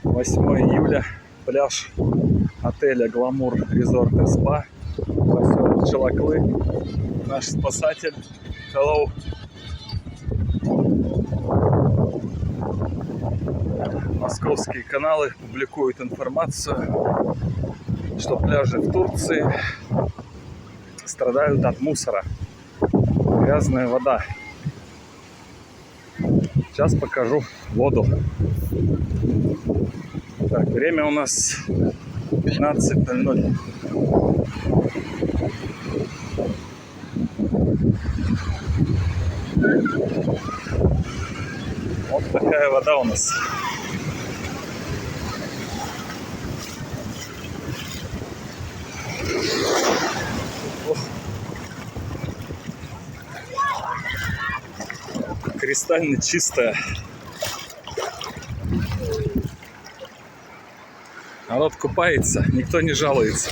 8 июля. Пляж отеля Гламур Резорт и Спа. Поселок Челаклы. Наш спасатель. Hello. Московские каналы публикуют информацию, что пляжи в Турции страдают от мусора. Грязная вода. Сейчас покажу воду. Так, время у нас 15:00. Вот такая вода у нас. Кристально чистая. Народ купается, никто не жалуется.